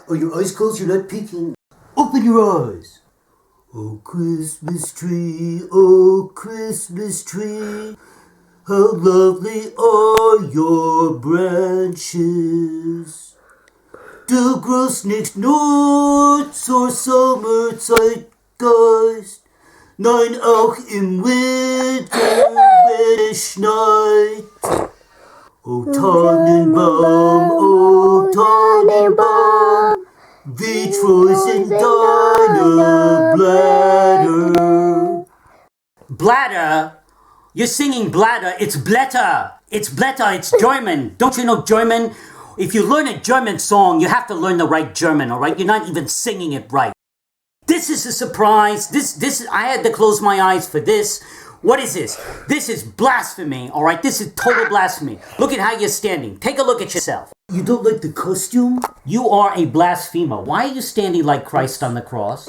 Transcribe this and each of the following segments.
Are your eyes closed? You're not peeking. Open your eyes. Oh, Christmas tree, how lovely are your branches. Du grüßt nicht nur zur Sommerzeitgeist, nein, auch im Winter, wenn es schneit. O Tannenbaum, wie treu sind deine Blätter. Bladder? You're singing bladder. It's Blätter. It's Blätter. It's German. Don't you know German? If you learn a German song, you have to learn the right German, all right? You're not even singing it right. This is a surprise. I had to close my eyes for this. What is this? This is blasphemy, all right? This is total blasphemy. Look at how you're standing. Take a look at yourself. You don't like the costume? You are a blasphemer. Why are you standing like Christ on the cross?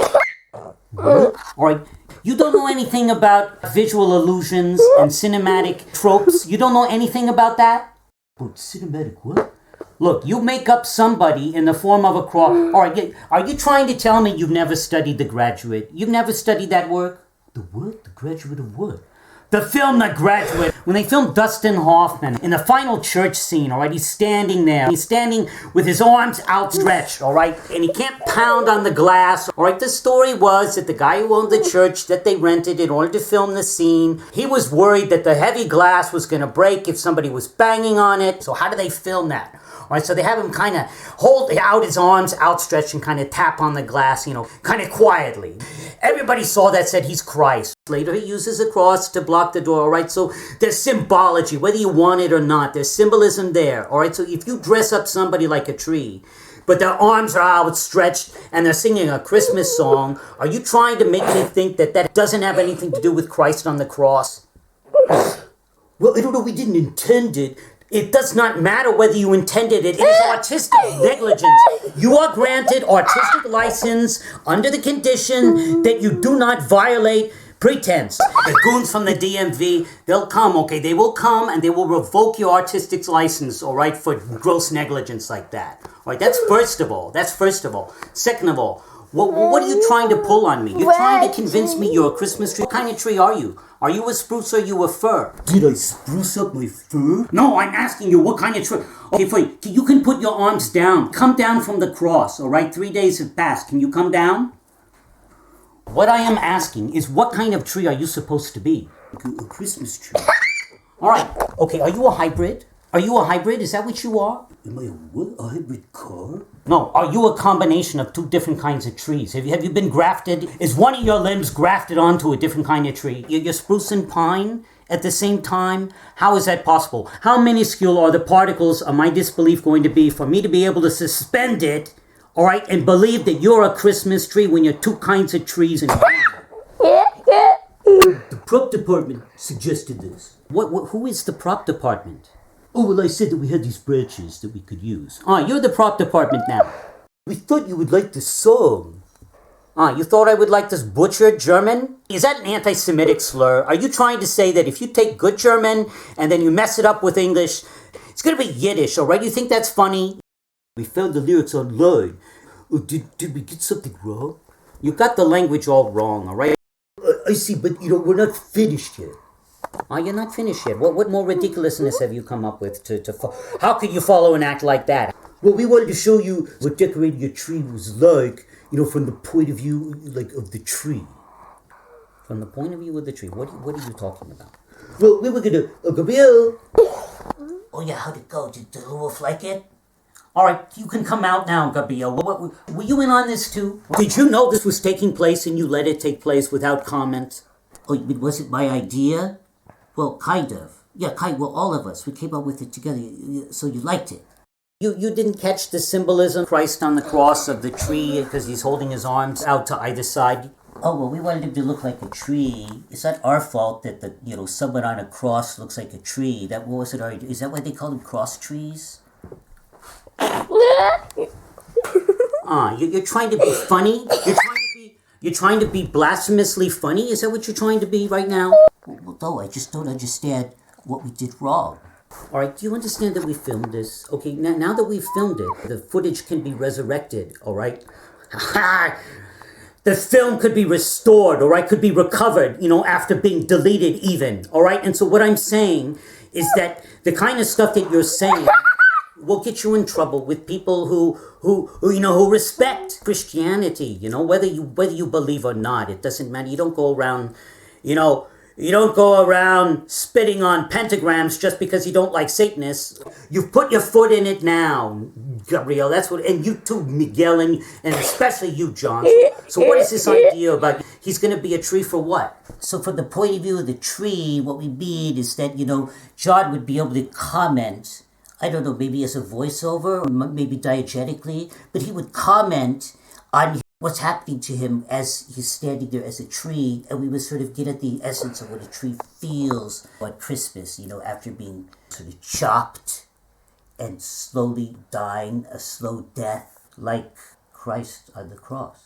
All right. You don't know anything about visual illusions and cinematic tropes. You don't know anything about that? About cinematic what? Look, you make up somebody in the form of a cross. All right, are you trying to tell me you've never studied The Graduate? You've never studied that work? The what? The Graduate of what? The film The Graduate. When they filmed Dustin Hoffman in the final church scene, all right, he's standing there. He's standing with his arms outstretched, all right, and he can't pound on the glass. All right, the story was that the guy who owned the church that they rented in order to film the scene, he was worried that the heavy glass was going to break if somebody was banging on it. So how do they film that? All right, so they have him kind of hold out his arms outstretched and kind of tap on the glass, kind of quietly. Everybody saw that, said he's Christ. Later he uses a cross to block the door, all right? So there's symbology, whether you want it or not. There's symbolism there, all right? So if you dress up somebody like a tree, but their arms are outstretched and they're singing a Christmas song, are you trying to make me think that that doesn't have anything to do with Christ on the cross? Well, I don't know, we didn't intend it. It does not matter whether you intended it. It is artistic negligence. You are granted artistic license under the condition that you do not violate pretense. The goons from the DMV, they'll come, okay? They will come and they will revoke your artistic license, all right, for gross negligence like that. All right, that's first of all. Second of all, what are you trying to pull on me? You're trying to convince me you're a Christmas tree. What kind of tree are you? Are you a spruce or are you a fir? Did I spruce up my fur? No, I'm asking you what kind of tree. Okay, fine. You can put your arms down. Come down from the cross, all right? 3 days have passed. Can you come down? What I am asking is what kind of tree are you supposed to be? A Christmas tree. All right. Okay, are you a hybrid? Are you a hybrid? Is that what you are? Am I a what? A hybrid car? No, are you a combination of two different kinds of trees? Have you been grafted? Is one of your limbs grafted onto a different kind of tree? You're spruce and pine at the same time? How is that possible? How minuscule are the particles of my disbelief going to be for me to be able to suspend it, all right, and believe that you're a Christmas tree when you're two kinds of trees in one? The prop department suggested this. Who is the prop department? Oh, well, I said that we had these branches that we could use. You're the prop department now. We thought you would like the song. You thought I would like this butchered German? Is that an anti-Semitic slur? Are you trying to say that if you take good German and then you mess it up with English, it's going to be Yiddish, all right? You think that's funny? We found the lyrics online. Oh, did we get something wrong? You got the language all wrong, all right? I see, but, we're not finished yet. You're not finished yet. What more ridiculousness have you come up with how could you follow an act like that? Well, we wanted to show you what decorating your tree was like, from the point of view, of the tree. From the point of view of the tree? What are you talking about? Well, we were gonna, Gabriel. Oh yeah, how'd it go? Did the wolf like it? All right, you can come out now, Gabriel. Were you in on this too? Did you know this was taking place and you let it take place without comment? Oh, was it my idea? Well, kind of. Yeah, well, all of us. We came up with it together, so you liked it. You didn't catch the symbolism, Christ on the cross of the tree, because he's holding his arms out to either side? Oh, well, we wanted him to look like a tree. It's not our fault that someone on a cross looks like a tree. Is that why they call them cross trees? You're trying to be funny? You're trying to be blasphemously funny? Is that what you're trying to be right now? Well, no, I just don't understand what we did wrong. All right, do you understand that we filmed this? Okay, now that we've filmed it, the footage can be resurrected, all right? The film could be restored, all right, could be recovered, after being deleted even, all right? And so what I'm saying is that the kind of stuff that you're saying will get you in trouble with people who respect Christianity, whether you believe or not. It doesn't matter. You don't go around, you don't go around spitting on pentagrams just because you don't like Satanists. You've put your foot in it now, Gabriel. That's what, and you too, Miguel, and especially you, John. So what is this idea about he's going to be a tree for what? So from the point of view of the tree, what we mean is that, John would be able to comment, I don't know, maybe as a voiceover, or maybe diegetically, but he would comment on what's happening to him as he's standing there as a tree, and we would sort of get at the essence of what a tree feels at Christmas, after being sort of chopped and slowly dying a slow death like Christ on the cross.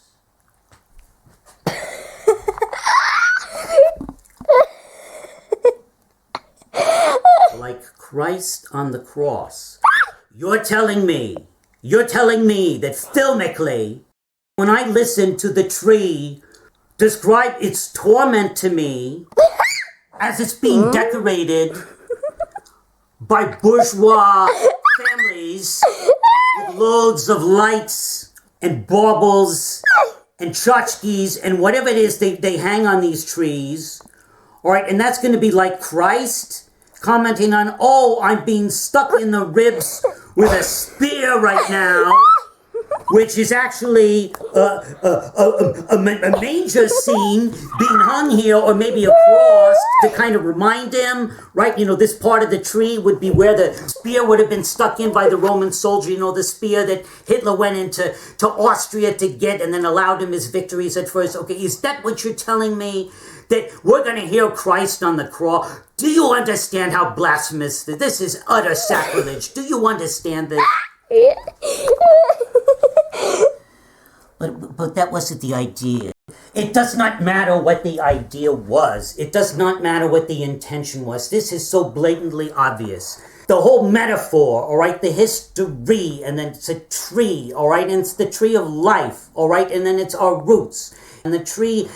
Like Christ on the cross. You're telling me that filmically, when I listen to the tree describe its torment to me as it's being decorated by bourgeois families with loads of lights and baubles and tchotchkes and whatever it is they hang on these trees, all right, and that's going to be like Christ commenting on, I'm being stuck in the ribs with a spear right now, which is actually a manger scene being hung here, or maybe a cross to kind of remind him, right? This part of the tree would be where the spear would have been stuck in by the Roman soldier, the spear that Hitler went into Austria to get and then allowed him his victories at first. Okay, is that what you're telling me? That we're going to hear Christ on the cross? Do you understand how blasphemous this is? Utter sacrilege. Do you understand this? But that wasn't the idea. It does not matter what the idea was. It does not matter what the intention was. This is so blatantly obvious. The whole metaphor, all right, the history, and then it's a tree, all right, and it's the tree of life, all right, and then it's our roots. And the tree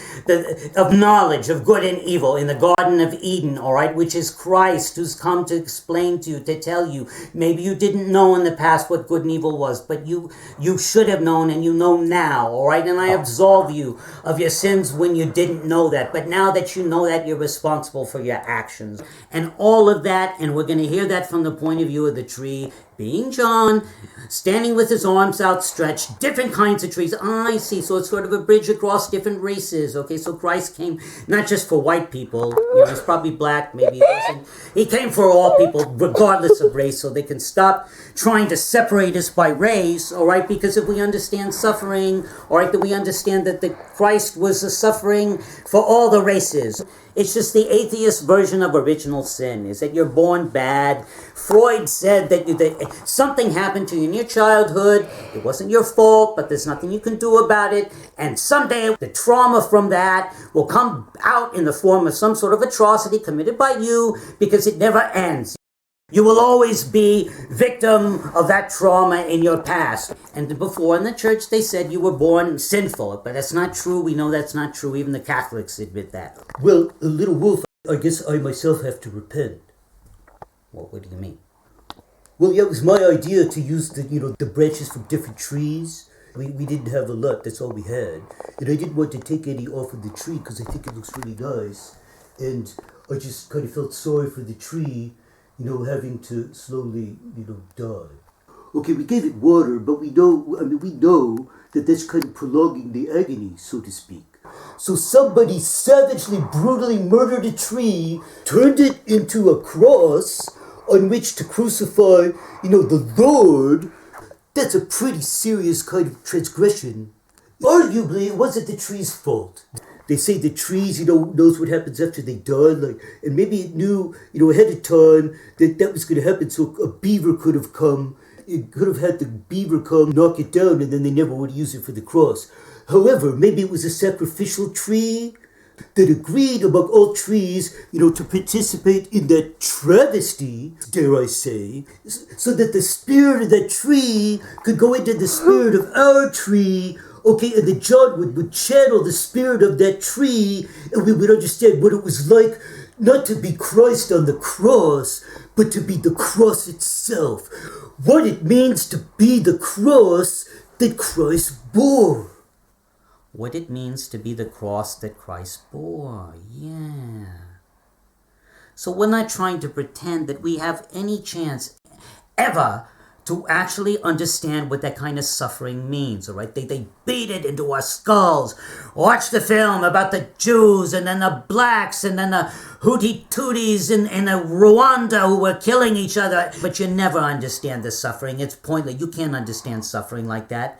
of knowledge of good and evil in the Garden of Eden, all right, which is Christ, who's come to explain to you, to tell you. Maybe you didn't know in the past what good and evil was, but you should have known, and you know now, all right? And I absolve you of your sins when you didn't know that. But now that you know that, you're responsible for your actions. And all of that, and we're going to hear that from the point of view of the tree, being John, standing with his arms outstretched, different kinds of trees. I see. So it's sort of a bridge across different races. Okay, so Christ came not just for white people. He's probably black, maybe he wasn't. He came for all people, regardless of race, so they can stop trying to separate us by race, all right? Because if we understand suffering, all right, then we understand that the Christ was a suffering for all the races. It's just the atheist version of original sin, is that you're born bad. Freud said that something happened to you in your childhood. It wasn't your fault, but there's nothing you can do about it. And someday the trauma from that will come out in the form of some sort of atrocity committed by you, because it never ends. You will always be victim of that trauma in your past. And before in the church, they said you were born sinful. But that's not true. We know that's not true. Even the Catholics admit that. Well, Little Wolf, I guess I myself have to repent. Well, what do you mean? Well, yeah, it was my idea to use the branches from different trees. We didn't have a lot. That's all we had. And I didn't want to take any off of the tree because I think it looks really nice. And I just kind of felt sorry for the tree, having to slowly, die. Okay, we gave it water, but we know that that's kind of prolonging the agony, so to speak. So somebody savagely, brutally murdered a tree, turned it into a cross on which to crucify, the Lord. That's a pretty serious kind of transgression. Arguably, it wasn't the tree's fault. They say the trees, knows what happens after they die, and maybe it knew, ahead of time that was going to happen, so a beaver could have come. It could have had the beaver come, knock it down, and then they never would use it for the cross. However, maybe it was a sacrificial tree, that agreed among all trees, to participate in that travesty, dare I say, so that the spirit of that tree could go into the spirit of our tree. Okay, and that John would channel the spirit of that tree, and we would understand what it was like not to be Christ on the cross, but to be the cross itself. What it means to be the cross that Christ bore. What it means to be the cross that Christ bore. Yeah. So we're not trying to pretend that we have any chance ever to actually understand what that kind of suffering means, all right? They beat it into our skulls. Watch the film about the Jews and then the blacks and then the Houthi-Tutsis in Rwanda who were killing each other. But you never understand the suffering. It's pointless. You can't understand suffering like that.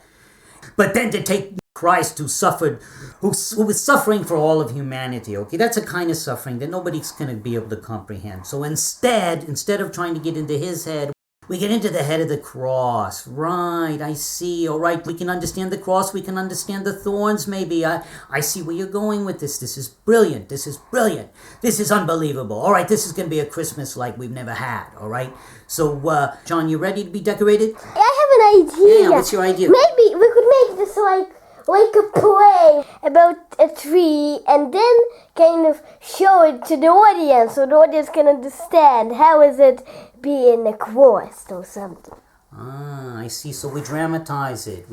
But then to take Christ who was suffering for all of humanity, okay? That's a kind of suffering that nobody's going to be able to comprehend. So instead of trying to get into his head, we get into the head of the cross. Right, I see. All right, we can understand the cross. We can understand the thorns, maybe. I see where you're going with this. This is brilliant. This is brilliant. This is unbelievable. All right, this is going to be a Christmas like we've never had. All right. So, John, you ready to be decorated? I have an idea. Yeah, what's your idea? Maybe we could make this like a play about a tree and then kind of show it to the audience so the audience can understand how is it being a cross or something. Ah, I see. So we dramatize it.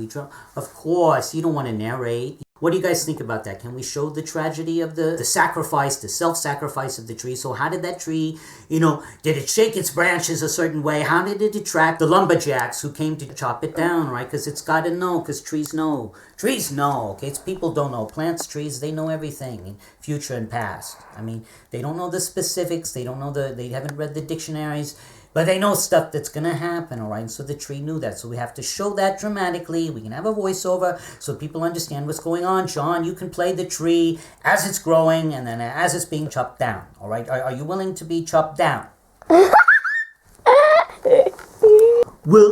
Of course, you don't want to narrate. What do you guys think about that? Can we show the tragedy of the sacrifice, the self-sacrifice of the tree? So how did that tree, did it shake its branches a certain way? How did it attract the lumberjacks who came to chop it down, right? Because it's got to know, because trees know. Trees know, okay? It's people don't know. Plants, trees, they know everything, future and past. I mean, they don't know the specifics. They don't know they haven't read the dictionaries. But they know stuff that's going to happen, all right? And so the tree knew that. So we have to show that dramatically. We can have a voiceover so people understand what's going on. John, you can play the tree as it's growing and then as it's being chopped down, all right? Are you willing to be chopped down? Well,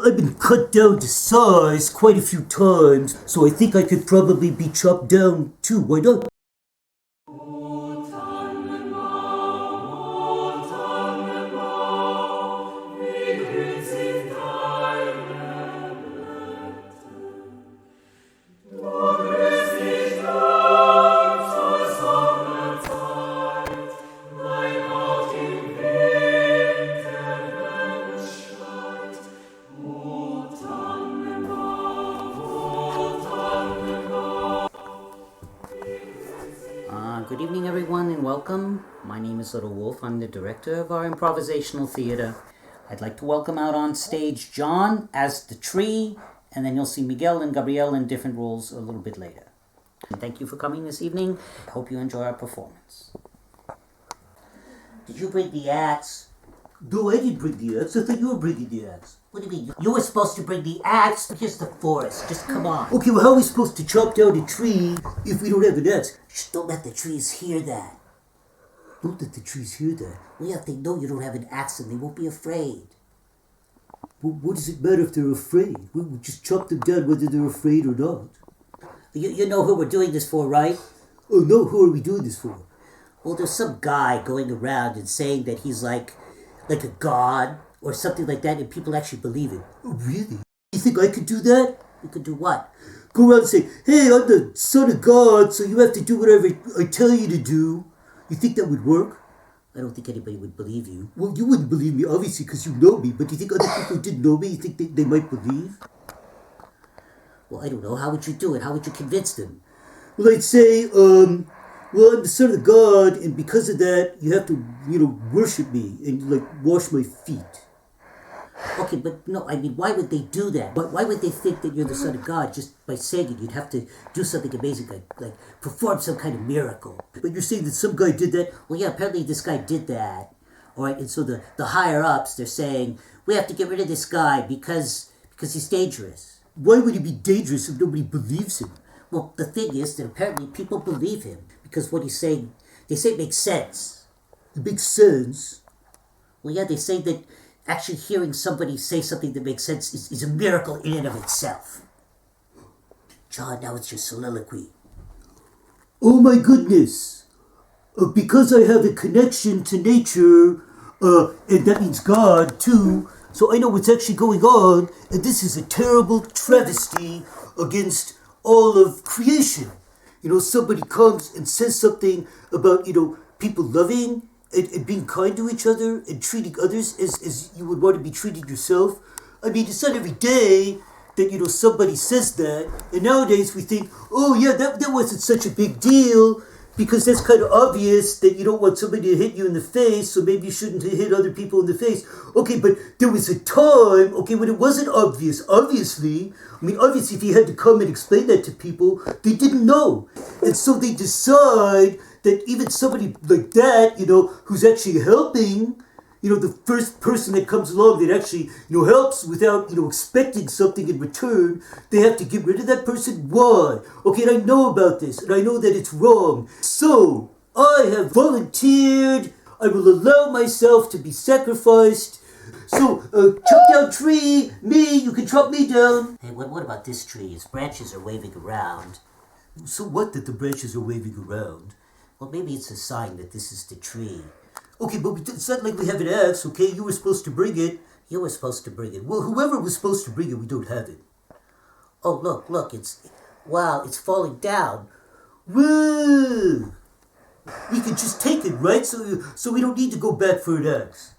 I've been cut down to size quite a few times, so I think I could probably be chopped down too. Why not? Good evening, everyone, and welcome. My name is Little Wolf. I'm the director of our improvisational theater. I'd like to welcome out on stage John as the tree, and then you'll see Miguel and Gabrielle in different roles a little bit later. And thank you for coming this evening. I hope you enjoy our performance. Did you bring the axe? No, I didn't bring the axe. I thought you were bringing the axe. What do you mean? You were supposed to bring the axe? Here's the forest. Just come on. Okay, well, how are we supposed to chop down a tree if we don't have an axe? Shh, don't let the trees hear that. Don't let the trees hear that. Well, yeah, if they know you don't have an axe, and they won't be afraid. Well, what does it matter if they're afraid? We'll just chop them down whether they're afraid or not. You know who we're doing this for, right? Oh, no, who are we doing this for? Well, there's some guy going around and saying that he's like a god or something like that, and people actually believe it. Oh, really? You think I could do that? You could do what? Go around and say, hey, I'm the son of God, so you have to do whatever I tell you to do. You think that would work? I don't think anybody would believe you. Well, you wouldn't believe me, obviously, because you know me, but do you think other people who didn't know me, you think they might believe? Well, I don't know. How would you do it? How would you convince them? Well, I'd say, well, I'm the son of God, and because of that, you have to, worship me and, wash my feet. Okay, but no, I mean, why would they do that? Why would they think that you're the son of God just by saying it? You'd have to do something amazing, like perform some kind of miracle. But you're saying that some guy did that? Well, yeah, apparently this guy did that. All right, and so the higher-ups, they're saying, we have to get rid of this guy because he's dangerous. Why would he be dangerous if nobody believes him? Well, the thing is that apparently people believe him because what he's saying, they say it makes sense. It makes sense? Well, yeah, they say that actually hearing somebody say something that makes sense is a miracle in and of itself. John, now it's your soliloquy. Oh my goodness! because I have a connection to nature, and that means God too, so I know what's actually going on, and this is a terrible travesty against all of creation. Somebody comes and says something about, people loving and being kind to each other and treating others as you would want to be treated yourself. I mean, it's not every day that, somebody says that. And nowadays we think, oh yeah, that wasn't such a big deal because that's kind of obvious that you don't want somebody to hit you in the face, so maybe you shouldn't hit other people in the face. Okay, but there was a time, when it wasn't obvious, obviously, if you had to come and explain that to people, they didn't know. And so they decide that even somebody like that, who's actually helping, the first person that comes along that actually, helps without, expecting something in return, they have to get rid of that person. Why? Okay, and I know about this, and I know that it's wrong. So, I have volunteered. I will allow myself to be sacrificed. So, chop down tree. Me, you can chop me down. Hey, what about this tree? Its branches are waving around. So what that the branches are waving around? Well, maybe it's a sign that this is the tree. Okay, but it's not like we have an axe, okay? You were supposed to bring it. You were supposed to bring it. Well, whoever was supposed to bring it, we don't have it. Oh, look, it's falling down. Whoa! We can just take it, right? So we don't need to go back for an axe.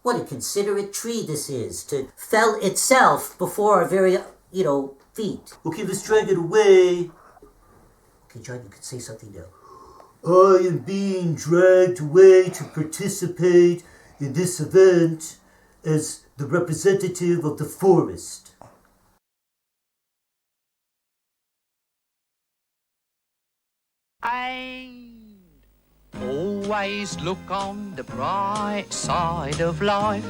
What a considerate tree this is, to fell itself before our very, feet. Okay, let's drag it away. Okay, John, you could say something now. I am being dragged away to participate in this event as the representative of the forest. And always look on the bright side of life.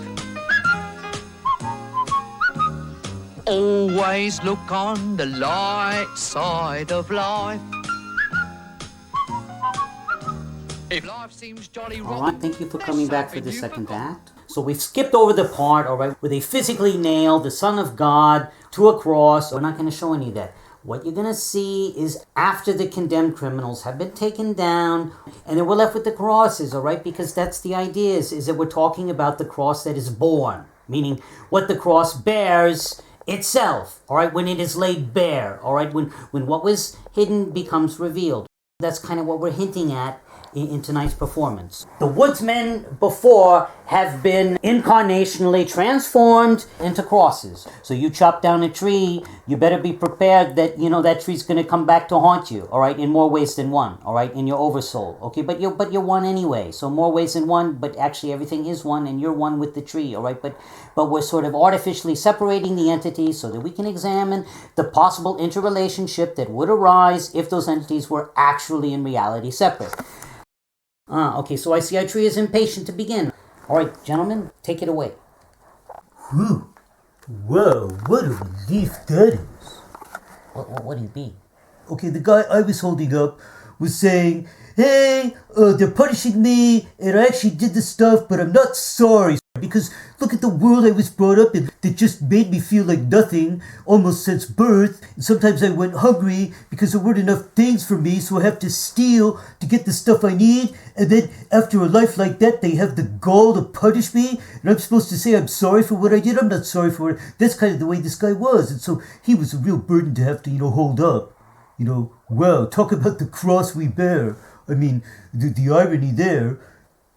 Always look on the light side of life. If life seems jolly All right, thank you for coming back for the second act. So we've skipped over the part, all right, where they physically nailed the Son of God to a cross. We're not going to show any of that. What you're going to see is after the condemned criminals have been taken down, and then we're left with the crosses, all right, because that's the idea, is that we're talking about the cross that is born, meaning what the cross bears itself, all right, when it is laid bare, all right, when what was hidden becomes revealed. That's kind of what we're hinting at in tonight's performance. The woodsmen before have been incarnationally transformed into crosses. So you chop down a tree, you better be prepared that, that tree's going to come back to haunt you, all right, in more ways than one, all right, in your oversoul, okay, but you're one anyway, so more ways than one, but actually everything is one, and you're one with the tree, all right, but we're sort of artificially separating the entities so that we can examine the possible interrelationship that would arise if those entities were actually in reality separate. Okay, so I see our tree is impatient to begin. All right, gentlemen, take it away. Whew. Wow, what a relief that is. What do you mean? Okay, the guy I was holding up was saying, hey, they're punishing me, and I actually did this stuff, but I'm not sorry. Because look at the world I was brought up in that just made me feel like nothing almost since birth. And sometimes I went hungry because there weren't enough things for me, so I have to steal to get the stuff I need. And then after a life like that, they have the gall to punish me. And I'm supposed to say I'm sorry for what I did. I'm not sorry for it. That's kind of the way this guy was. And so he was a real burden to have to, hold up. Wow, talk about the cross we bear. I mean, the irony there.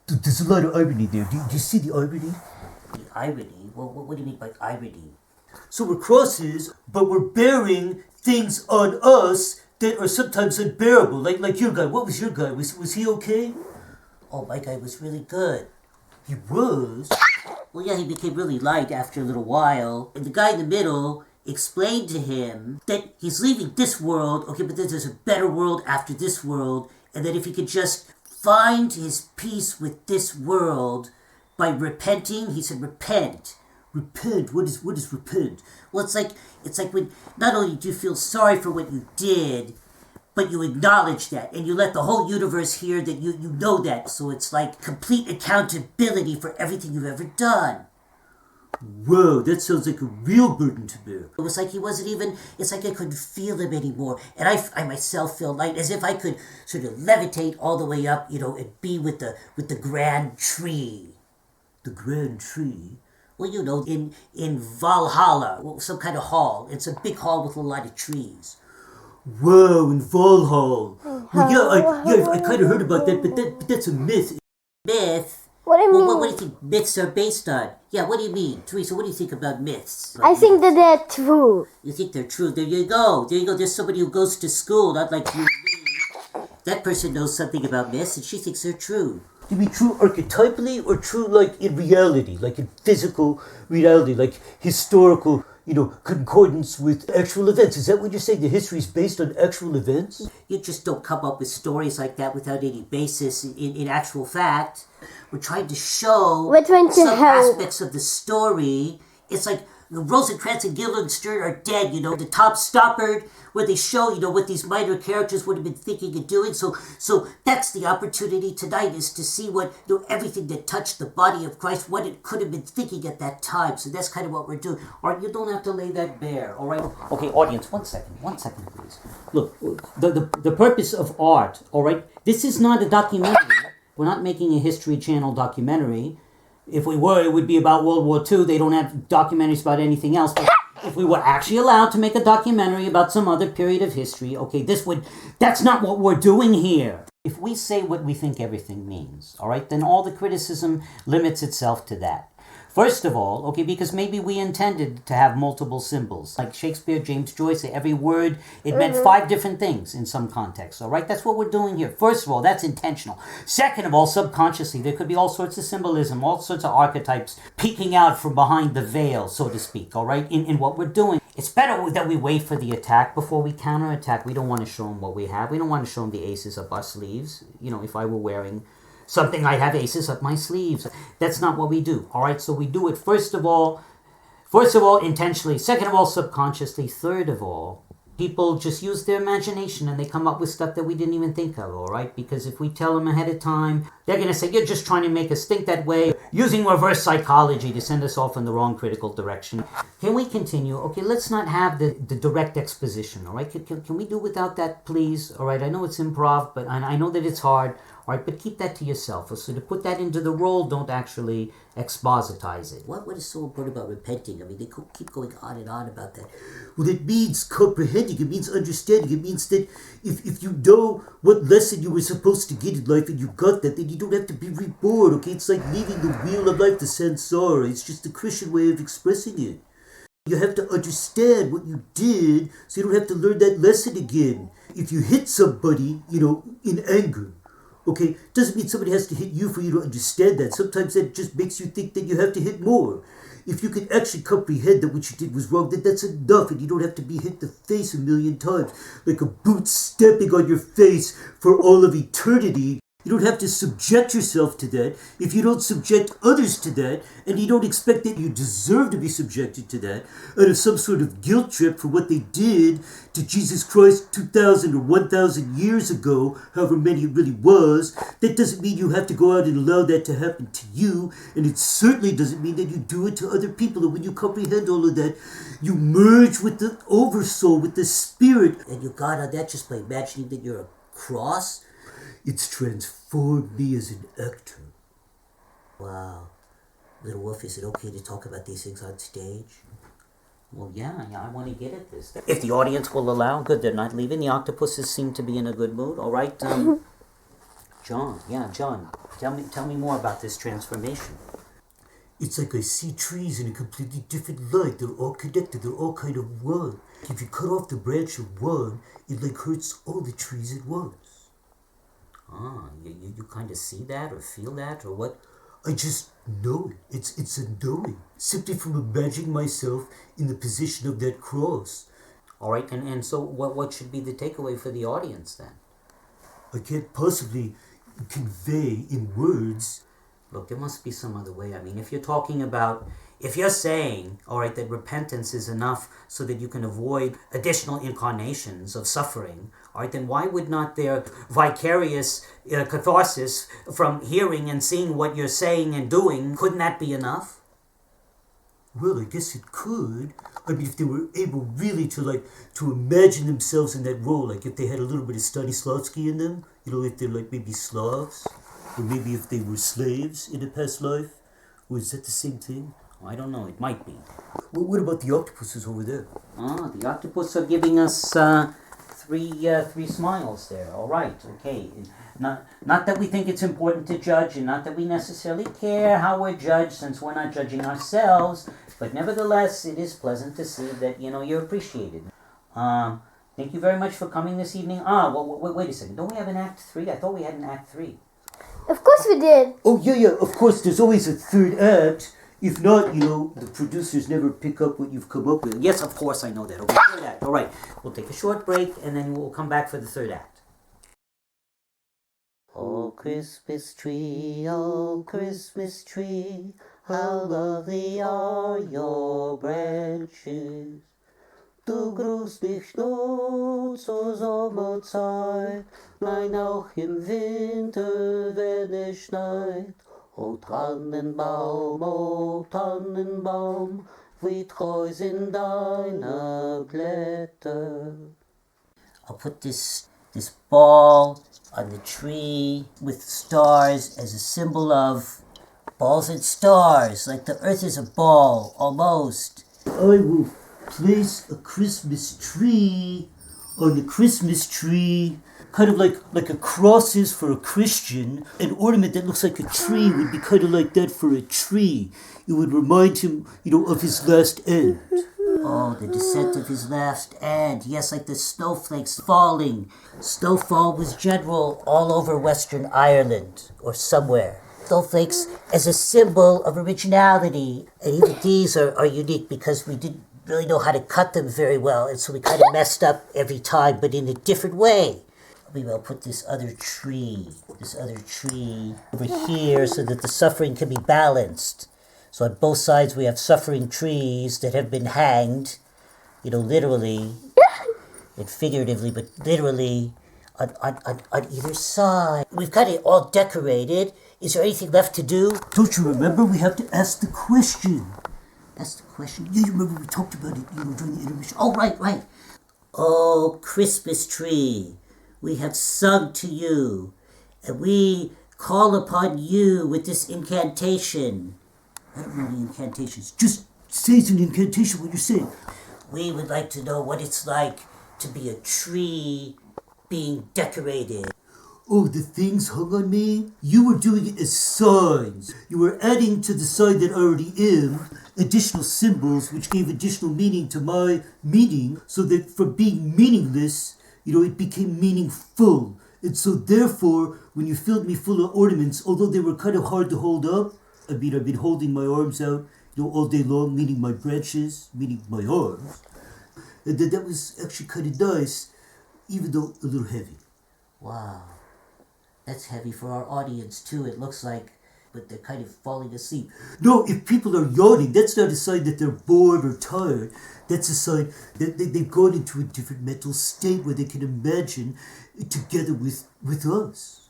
There's a lot of irony there. Do you see the irony? The irony? Well, what do you mean by irony? So we're crosses, but we're bearing things on us that are sometimes unbearable. Like your guy. What was your guy? Was he okay? Oh, my guy was really good. He was? Well, yeah, he became really light after a little while. And the guy in the middle explained to him that he's leaving this world, okay, but there's a better world after this world, and that if he could just find his peace with this world by repenting. He said, repent. Repent? What is repent? Well, it's like when not only do you feel sorry for what you did, but you acknowledge that, and you let the whole universe hear that you know that. So it's like complete accountability for everything you've ever done. Whoa, that sounds like a real burden to bear. It was like he wasn't even, it's like I couldn't feel him anymore. And I myself feel light, as if I could sort of levitate all the way up, and be with the grand tree. The grand tree? Well, in Valhalla, some kind of hall. It's a big hall with a lot of trees. Whoa, in Valhalla. Well, I kind of heard about that, but that's a myth. Myth? What do you Well, mean? what do you think myths are based on? Yeah, what do you mean? Teresa, what do you think about myths? I think that they're true. You think they're true? There you go. There's somebody who goes to school, not like you and me. That person knows something about myths, and she thinks they're true. You mean true archetypally or true like in reality, like in physical reality, like historical, concordance with actual events? Is that what you're saying? The history is based on actual events? You just don't come up with stories like that without any basis in actual fact. We're trying to show We're trying to some help. aspects of the story. It's like Rosencrantz and Guildenstern are dead, the top stoppered, where they show, what these minor characters would have been thinking and doing. So that's the opportunity tonight, is to see what, everything that touched the body of Christ, what it could have been thinking at that time. So that's kind of what we're doing. All right, you don't have to lay that bare, all right? Okay, audience, one second, please. Look, the purpose of art, all right, this is not a documentary. We're not making a History Channel documentary. If we were, it would be about World War II. They don't have documentaries about anything else. But if we were actually allowed to make a documentary about some other period of history, okay, that's not what we're doing here. If we say what we think everything means, all right, then all the criticism limits itself to that. First of all, okay, because maybe we intended to have multiple symbols. Like Shakespeare, James Joyce, every word, it meant 5 different things in some contexts, all right? That's what we're doing here. First of all, that's intentional. Second of all, subconsciously, there could be all sorts of symbolism, all sorts of archetypes peeking out from behind the veil, so to speak, all right, in what we're doing. It's better that we wait for the attack before we counterattack. We don't want to show them what we have. We don't want to show them the aces up our sleeves. If I were wearing something, I have aces up my sleeves. That's not what we do. All right, so we do it first of all intentionally. Second of all, subconsciously. Third of all, people just use their imagination and they come up with stuff that we didn't even think of. All right, because if we tell them ahead of time, they're gonna say, "You're just trying to make us think that way, using reverse psychology to send us off in the wrong critical direction." Can we continue? Okay, let's not have the direct exposition. All right, can we do without that, please? All right, I know it's improv, but I know that it's hard. All right, but keep that to yourself. So to put that into the role, don't actually expositize it. What is so important about repenting? I mean, they keep going on and on about that. Well, it means comprehending. It means understanding. It means that if you know what lesson you were supposed to get in life and you got that, then you don't have to be reborn, okay? It's like leaving the wheel of life, the samsara. It's just the Christian way of expressing it. You have to understand what you did so you don't have to learn that lesson again. If you hit somebody, in anger, okay, doesn't mean somebody has to hit you for you to understand that. Sometimes that just makes you think that you have to hit more. If you can actually comprehend that what you did was wrong, then that's enough, and you don't have to be hit in the face 1,000,000 times, like a boot stepping on your face for all of eternity. You don't have to subject yourself to that if you don't subject others to that, and you don't expect that you deserve to be subjected to that out of some sort of guilt trip for what they did to Jesus Christ 2,000 or 1,000 years ago, however many it really was. That doesn't mean you have to go out and allow that to happen to you, and it certainly doesn't mean that you do it to other people. And when you comprehend all of that, you merge with the oversoul, with the spirit. And you got on that just by imagining that you're a cross? It's transformed me as an actor. Wow. Little Wolf, is it okay to talk about these things on stage? Well, yeah, I want to get at this. If the audience will allow, good, they're not leaving. The octopuses seem to be in a good mood. All right, John, tell me more about this transformation. It's like I see trees in a completely different light. They're all connected. They're all kind of one. If you cut off the branch of one, it like hurts all the trees at once. You kind of see that or feel that or what? I just know it. It's a knowing. Simply from imagining myself in the position of that cross. All right, and so what should be the takeaway for the audience then? I can't possibly convey in words. Look, there must be some other way. I mean, if you're saying, all right, that repentance is enough so that you can avoid additional incarnations of suffering, all right, then why would not their vicarious catharsis from hearing and seeing what you're saying and doing, couldn't that be enough? Well, I guess it could. I mean, if they were able really to imagine themselves in that role, like if they had a little bit of Stanislavski in them, if they're like maybe Slavs, or maybe if they were slaves in a past life, or is that the same thing? I don't know. It might be. What about the octopuses over there? Ah, the octopus are giving us three smiles there. All right, okay. Not that we think it's important to judge, and not that we necessarily care how we're judged, since we're not judging ourselves. But nevertheless, it is pleasant to see that you're appreciated. Thank you very much for coming this evening. Wait a second. Don't we have an Act 3? I thought we had an Act 3. Of course we did. Oh, yeah, of course, there's always a third act. If not, the producers never pick up what you've come up with. Yes, of course I know that. Okay, third act. All right, we'll take a short break, and then we'll come back for the third act. Oh, Christmas tree, how lovely are your branches. Du grüßt mich nur zur Sommerzeit, nein, auch im Winter, wenn es schneit. O Tannenbaum, wie treu sind deine Blätter. I'll put this ball on the tree with stars as a symbol of balls and stars, like the earth is a ball, almost. I will place a Christmas tree on the Christmas tree, kind of like a cross is for a Christian. An ornament that looks like a tree would be kind of like that for a tree. It would remind him, of his last end. Oh, the descent of his last end. Yes, like the snowflakes falling. Snowfall was general all over Western Ireland, or somewhere. Snowflakes as a symbol of originality. And even these are unique because we didn't really know how to cut them very well, and so we kind of messed up every time, but in a different way. Maybe I'll put this other tree over here so that the suffering can be balanced. So on both sides we have suffering trees that have been hanged, literally and figuratively, but literally on either side. We've got it all decorated. Is there anything left to do? Don't you remember? We have to ask the question. That's the question. Yeah, you remember we talked about it, during the intermission. Oh, right. Oh, Christmas tree, we have sung to you, and we call upon you with this incantation. I don't know the incantations. Just say it's an incantation what you're saying. We would like to know what it's like to be a tree being decorated. Oh, the things hung on me? You were doing it as signs. You were adding to the sign that I already am additional symbols which gave additional meaning to my meaning, so that from being meaningless, it became meaningful. And so therefore, when you filled me full of ornaments, although they were kind of hard to hold up, I've been holding my arms out, all day long, meaning my branches, meaning my arms. And that was actually kind of nice, even though a little heavy. Wow. That's heavy for our audience, too, it looks like. But they're kind of falling asleep. No, if people are yawning, that's not a sign that they're bored or tired. That's a sign that they've gone into a different mental state where they can imagine together with us.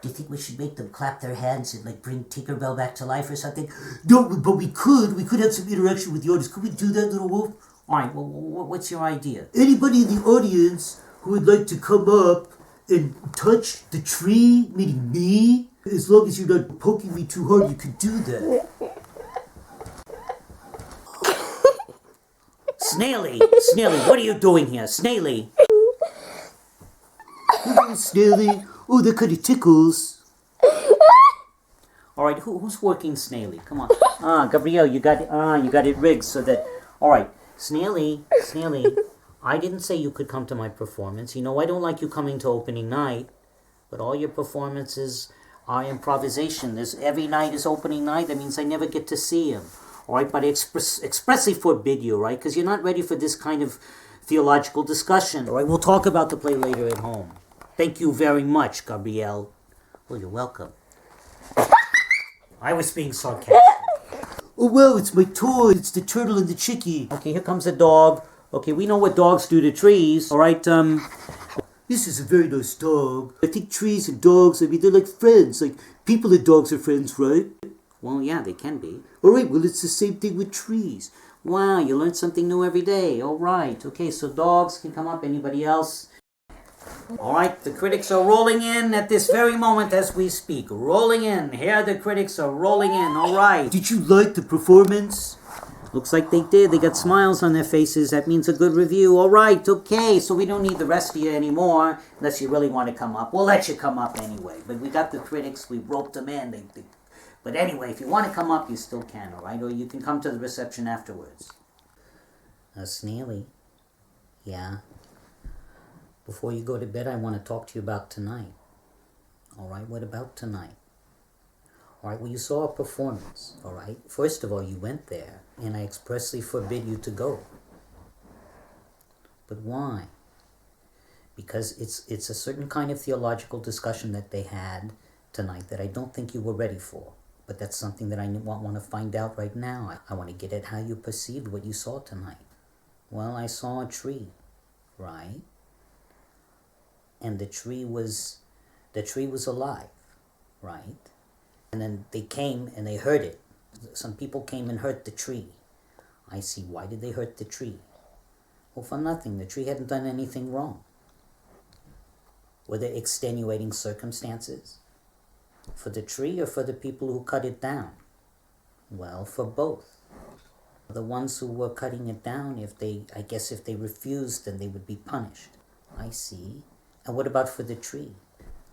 Do you think we should make them clap their hands and bring Tinkerbell back to life or something? No, but we could. We could have some interaction with the audience. Could we do that, Little Wolf? All right, well, what's your idea? Anybody in the audience who would like to come up and touch the tree, meaning me, as long as you're not poking me too hard, you can do that. Snaily, what are you doing here? Snaily. Oh, Snaily. Oh, that kind of tickles. All right, who's working Snaily? Come on. Gabrielle, you got it rigged so that. All right, Snaily. I didn't say you could come to my performance. I don't like you coming to opening night, but all your performances are improvisation. Every night is opening night. That means I never get to see him. All right, but I expressly forbid you, right? Because you're not ready for this kind of theological discussion. All right, we'll talk about the play later at home. Thank you very much, Gabrielle. Well, you're welcome. I was being sarcastic. Oh, well, it's my toy. It's the turtle and the chickie. Okay, here comes the dog. Okay, we know what dogs do to trees. All right, This is a very nice dog. I think trees and dogs, they're like friends. Like, people and dogs are friends, right? Well, yeah, they can be. All right, well, it's the same thing with trees. Wow, you learn something new every day. All right. Okay, so dogs can come up. Anybody else? All right, the critics are rolling in at this very moment as we speak. Rolling in. Here the critics are rolling in. All right. Did you like the performance? Looks like they did. They got smiles on their faces. That means a good review. All right, okay. So we don't need the rest of you anymore unless you really want to come up. We'll let you come up anyway. But we got the critics. We roped them in. But anyway, if you want to come up, you still can, all right? Or you can come to the reception afterwards. Sneely. Yeah. Before you go to bed, I want to talk to you about tonight. All right, what about tonight? All right, well, you saw a performance, all right? First of all, you went there, and I expressly forbid you to go. But why? Because it's a certain kind of theological discussion that they had tonight that I don't think you were ready for. But that's something that I want to find out right now. I want to get at how you perceived what you saw tonight. Well, I saw a tree, right? And the tree was alive, right? And then they came and they hurt it. Some people came and hurt the tree. I see. Why did they hurt the tree? Well, for nothing. The tree hadn't done anything wrong. Were there extenuating circumstances? For the tree or for the people who cut it down? Well, for both. The ones who were cutting it down, if they refused, then they would be punished. I see. And what about for the tree?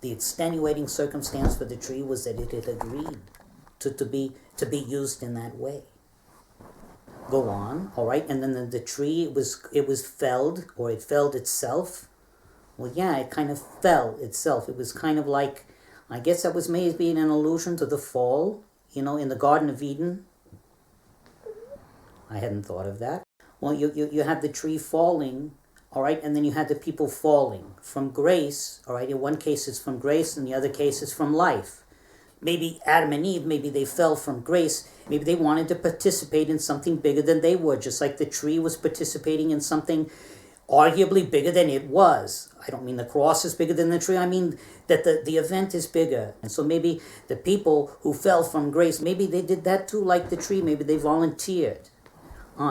The extenuating circumstance for the tree was that it had agreed to be used in that way. Go on, all right. And then the tree, it was felled, or it felled itself. Well, yeah, it kind of fell itself. It was kind of like, I guess that was maybe an allusion to the fall, in the Garden of Eden. I hadn't thought of that. Well, you had the tree falling, all right, and then you had the people falling from grace, all right. In one case it's from grace, and the other case is from life. Maybe Adam and Eve, maybe they fell from grace. Maybe they wanted to participate in something bigger than they were, just like the tree was participating in something arguably bigger than it was. I don't mean the cross is bigger than the tree. I mean that the event is bigger. And so maybe the people who fell from grace, maybe they did that too, like the tree. Maybe they volunteered.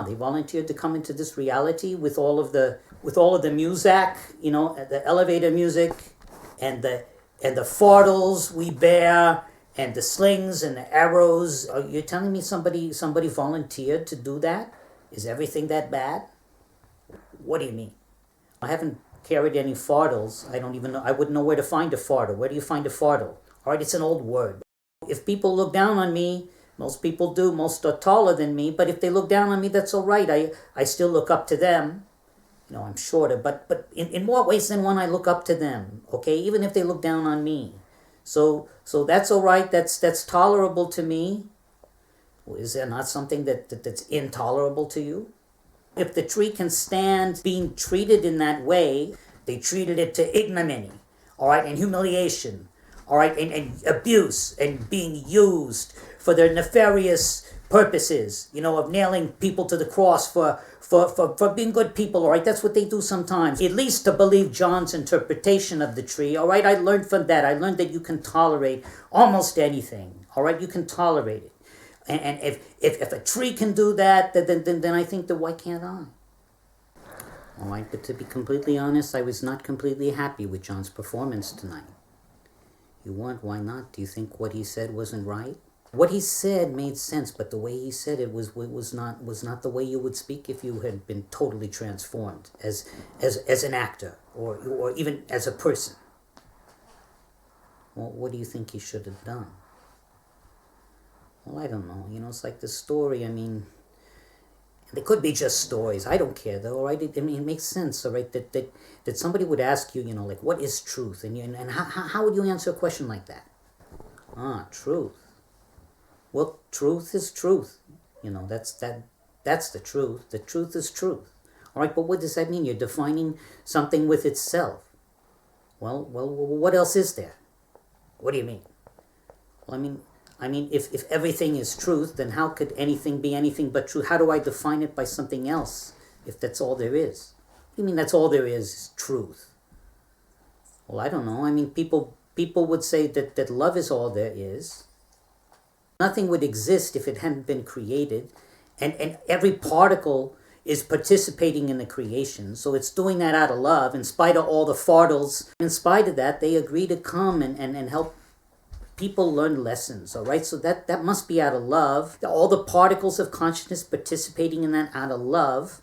They volunteered to come into this reality with all of the music, the elevator music, and the fardels we bear, and the slings and the arrows. Are you telling me somebody volunteered to do that? Is everything that bad? What do you mean? I haven't carried any fardels. I don't even know. I wouldn't know where to find a fardel. Where do you find a fardel? All right, it's an old word. If people look down on me, most people do. Most are taller than me. But if they look down on me, that's all right. I still look up to them. I'm shorter. But in more ways than one, I look up to them. Okay, even if they look down on me. So that's all right. That's tolerable to me. Well, is there not something that's intolerable to you? If the tree can stand being treated in that way, they treated it to ignominy, all right, and humiliation, all right, and abuse, and being used for their nefarious purposes, of nailing people to the cross for being good people, all right? That's what they do sometimes. At least to believe John's interpretation of the tree, all right? I learned from that. I learned that you can tolerate almost anything, all right? You can tolerate it. And if a tree can do that, then I think that why can't I? All right, but to be completely honest, I was not completely happy with John's performance tonight. You weren't? Why not? Do you think what he said wasn't right? What he said made sense, but the way he said it was not the way you would speak if you had been totally transformed as an actor or even as a person. Well, what do you think he should have done? Well, I don't know. It's like the story. I mean, they could be just stories. I don't care, though, all right? It makes sense, all right, that somebody would ask you, like, what is truth? And how would you answer a question like that? Truth. Well, truth is truth. That's the truth. The truth is truth. All right, but what does that mean? You're defining something with itself. Well, what else is there? What do you mean? Well, I mean, if everything is truth, then how could anything be anything but truth? How do I define it by something else if that's all there is? What do you mean that's all there is truth? Well, I don't know. I mean, people would say that love is all there is. Nothing would exist if it hadn't been created. And every particle is participating in the creation. So it's doing that out of love, in spite of all the fartles. In spite of that, they agree to come and help people learn lessons, all right? So that must be out of love. All the particles of consciousness participating in that out of love.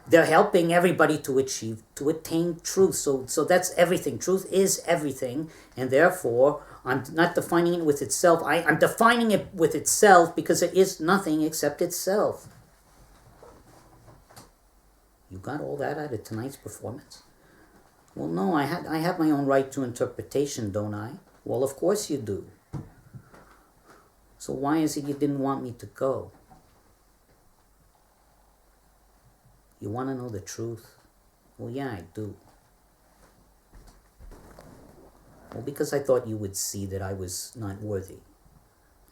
They're helping everybody to attain truth. So that's everything. Truth is everything, and therefore I'm not defining it with itself. I'm defining it with itself because it is nothing except itself. You got all that out of tonight's performance? Well, no, I have my own right to interpretation, don't I? Well, of course you do. So why is it you didn't want me to go? You want to know the truth? Well, yeah, I do. Well, because I thought you would see that I was not worthy.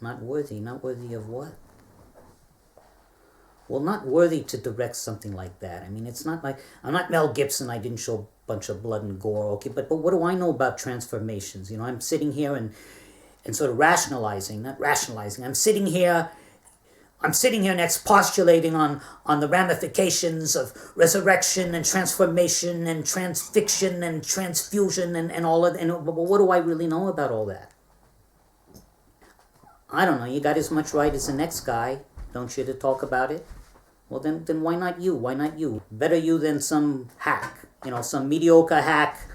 Not worthy? Not worthy of what? Well, not worthy to direct something like that. I mean, it's not like, I'm not Mel Gibson, I didn't show a bunch of blood and gore, okay, but what do I know about transformations? You know, I'm sitting here and sort of I'm sitting here and expostulating on the ramifications of resurrection and transformation and transfiction and transfusion and all of that. But what do I really know about all that? I don't know. You got as much right as the next guy, don't you, to talk about it? Well, then why not you? Why not you? Better you than some hack, some mediocre hack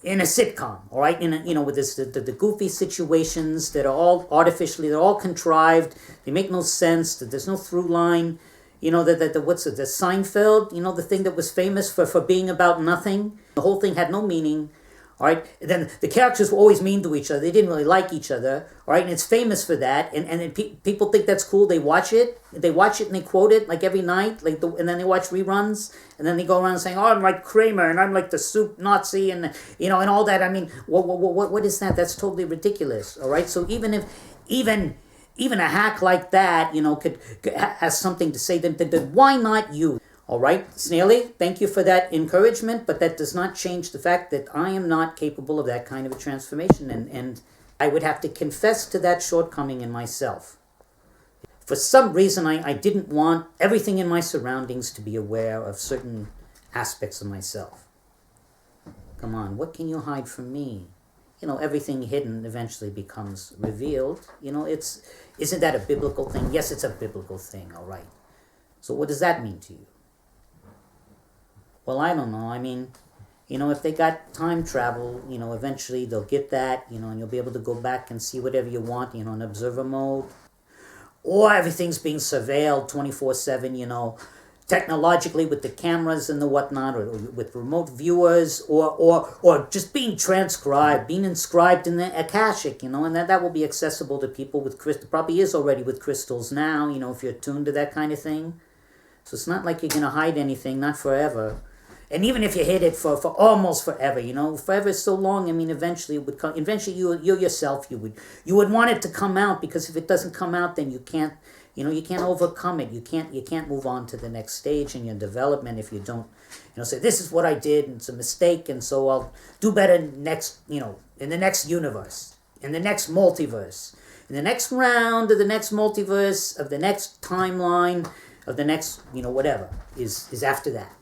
in a sitcom, all right? With the goofy situations that are all artificially, they're all contrived. They make no sense. There's no through line. The Seinfeld, the thing that was famous for being about nothing. The whole thing had no meaning. All right, and then the characters were always mean to each other. They didn't really like each other. All right, and it's famous for that. And people think that's cool. They watch it. And they quote it like every night. And then they watch reruns. And then they go around saying, "Oh, I'm like Kramer, and I'm like the soup Nazi," and and all that. I mean, what is that? That's totally ridiculous. All right, so even a hack like that, could has something to say. Then why not you? All right, Snaily, thank you for that encouragement, but that does not change the fact that I am not capable of that kind of a transformation, and I would have to confess to that shortcoming in myself. For some reason, I didn't want everything in my surroundings to be aware of certain aspects of myself. Come on, what can you hide from me? Everything hidden eventually becomes revealed. Isn't that a biblical thing? Yes, it's a biblical thing, all right. So what does that mean to you? Well, I don't know. I mean, if they got time travel, eventually they'll get that, and you'll be able to go back and see whatever you want, in observer mode. Or everything's being surveilled 24/7, technologically with the cameras and the whatnot, or with remote viewers, or just being transcribed, being inscribed in the Akashic, and that will be accessible to people with crystals. Probably is already with crystals now, if you're attuned to that kind of thing. So it's not like you're going to hide anything, not forever. And even if you hid it for almost forever, forever is so long. I mean, eventually it would come. Eventually, you yourself, you would want it to come out, because if it doesn't come out, then you can't overcome it. You can't move on to the next stage in your development if you don't, say, this is what I did and it's a mistake, and so I'll do better next, in the next universe, in the next multiverse, in the next round of the next multiverse, of the next timeline, of the next, whatever is after that.